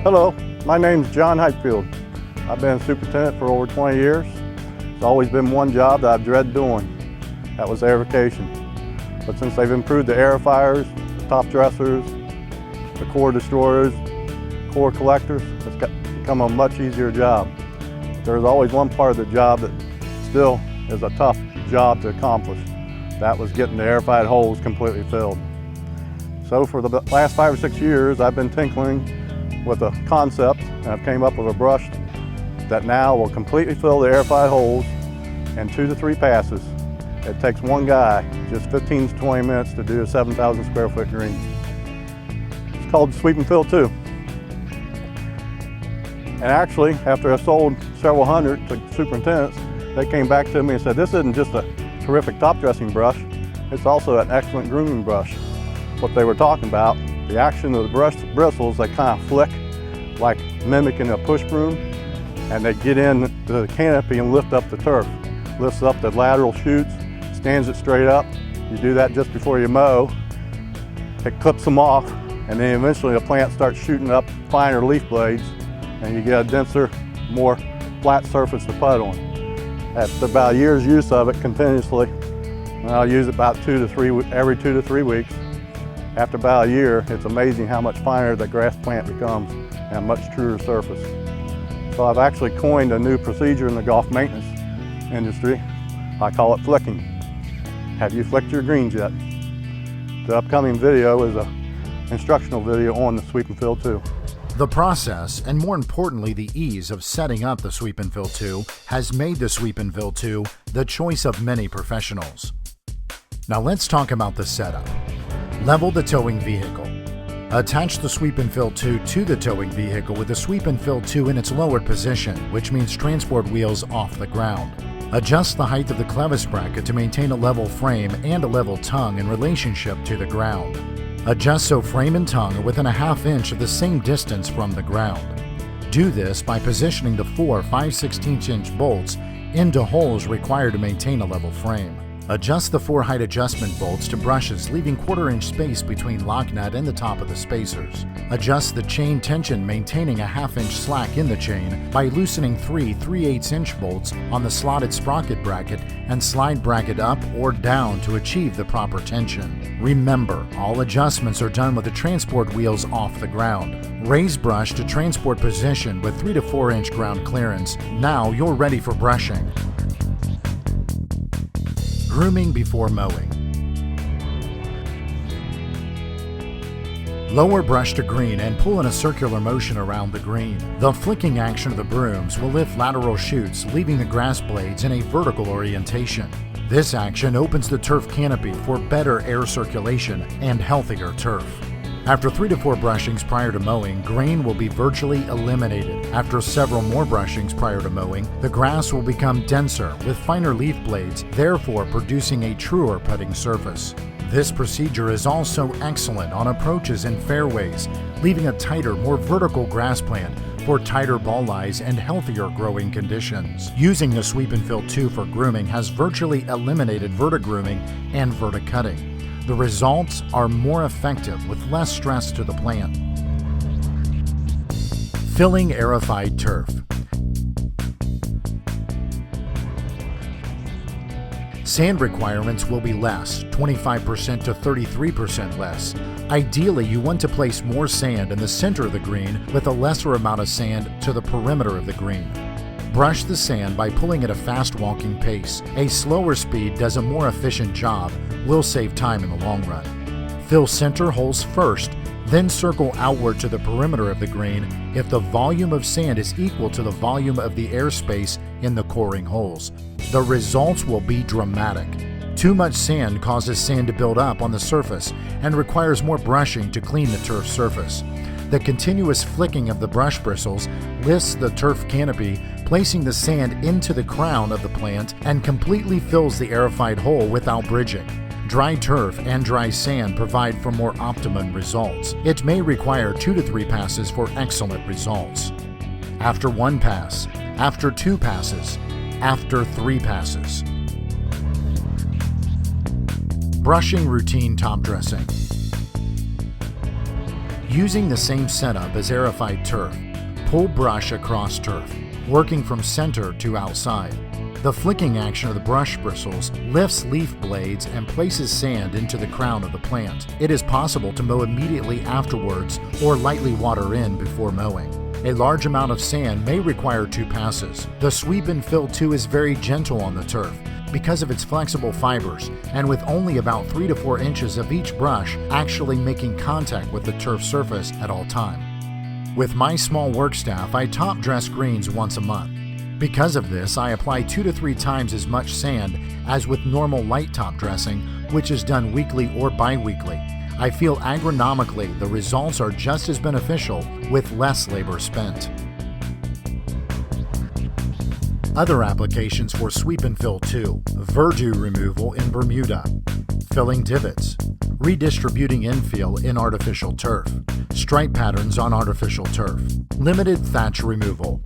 Hello, my name's John Heitfield. I've been superintendent for over 20 years. It's always been one job that I've dreaded doing. That was aerification. But since they've improved the aerifiers, the top dressers, the core destroyers, core collectors, it's become a much easier job. There's always one part of the job that still is a tough job to accomplish. That was getting the aerified holes completely filled. So for the last 5 or 6 years, I've been tinkering with a concept, and I've came up with a brush that now will completely fill the aerified holes in 2 to 3 passes. It takes one guy just 15 to 20 minutes to do a 7,000 square foot green. It's called Sweep and Fill 2. And actually, after I sold several hundred to superintendents, they came back to me and said, this isn't just a terrific top dressing brush, it's also an excellent grooming brush. What they were talking about, the action of the brush bristles, they kind of flick like mimicking a push broom, and they get into the canopy and lift up the turf. Lifts up the lateral shoots, stands it straight up. You do that just before you mow. It clips them off, and then eventually the plant starts shooting up finer leaf blades, and you get a denser, more flat surface to put on. After about a year's use of it continuously, and I'll use it about every 2 to 3 weeks. After about a year, it's amazing how much finer the grass plant becomes and a much truer surface. So I've actually coined a new procedure in the golf maintenance industry. I call it flicking. Have you flicked your greens yet? The upcoming video is an instructional video on the Sweep and Fill 2. The process, and more importantly the ease of setting up the Sweep and Fill 2, has made the Sweep and Fill 2 the choice of many professionals. Now let's talk about the setup. Level the towing vehicle. Attach the Sweep and Fill 2 to the towing vehicle with the Sweep and Fill 2 in its lowered position, which means transport wheels off the ground. Adjust the height of the clevis bracket to maintain a level frame and a level tongue in relationship to the ground. Adjust so frame and tongue are within a ½ inch of the same distance from the ground. Do this by positioning the 4 5/16" bolts into holes required to maintain a level frame. Adjust the 4 height adjustment bolts to brushes, leaving 1/4 inch space between lock nut and the top of the spacers. Adjust the chain tension, maintaining a ½ inch slack in the chain by loosening 3 3/8" bolts on the slotted sprocket bracket and slide bracket up or down to achieve the proper tension. Remember, all adjustments are done with the transport wheels off the ground. Raise brush to transport position with 3 to 4 inch ground clearance. Now you're ready for brushing. Grooming before mowing. Lower brush to green and pull in a circular motion around the green. The flicking action of the brooms will lift lateral shoots, leaving the grass blades in a vertical orientation. This action opens the turf canopy for better air circulation and healthier turf. After 3 to 4 brushings prior to mowing, grain will be virtually eliminated. After several more brushings prior to mowing, the grass will become denser with finer leaf blades, therefore producing a truer putting surface. This procedure is also excellent on approaches and fairways, leaving a tighter, more vertical grass plant for tighter ball lies and healthier growing conditions. Using the Sweep and Fill 2 for grooming has virtually eliminated vertigrooming and verticutting. The results are more effective with less stress to the plant. Filling aerified turf. Sand requirements will be less, 25% to 33% less. Ideally, you want to place more sand in the center of the green with a lesser amount of sand to the perimeter of the green. Brush the sand by pulling at a fast walking pace. A slower speed does a more efficient job, will save time in the long run. Fill center holes first, then circle outward to the perimeter of the green if the volume of sand is equal to the volume of the airspace in the coring holes. The results will be dramatic. Too much sand causes sand to build up on the surface and requires more brushing to clean the turf surface. The continuous flicking of the brush bristles lifts the turf canopy, placing the sand into the crown of the plant and completely fills the aerified hole without bridging. Dry turf and dry sand provide for more optimum results. It may require 2 to 3 passes for excellent results. After 1 pass, after 2 passes, after 3 passes. Brushing routine top dressing. Using the same setup as aerified turf. Pull brush across turf, working from center to outside. The flicking action of the brush bristles lifts leaf blades and places sand into the crown of the plant. It is possible to mow immediately afterwards or lightly water in before mowing. A large amount of sand may require 2 passes. The Sweep and Fill 2 is very gentle on the turf because of its flexible fibers, and with only about 3 to 4 inches of each brush actually making contact with the turf surface at all time. With my small work staff, I top dress greens once a month. Because of this, I apply 2 to 3 times as much sand as with normal light top dressing, which is done weekly or bi-weekly. I feel agronomically the results are just as beneficial with less labor spent. Other applications for Sweep and Fill 2: verdure removal in Bermuda, filling divots, redistributing infill in artificial turf, stripe patterns on artificial turf, limited thatch removal,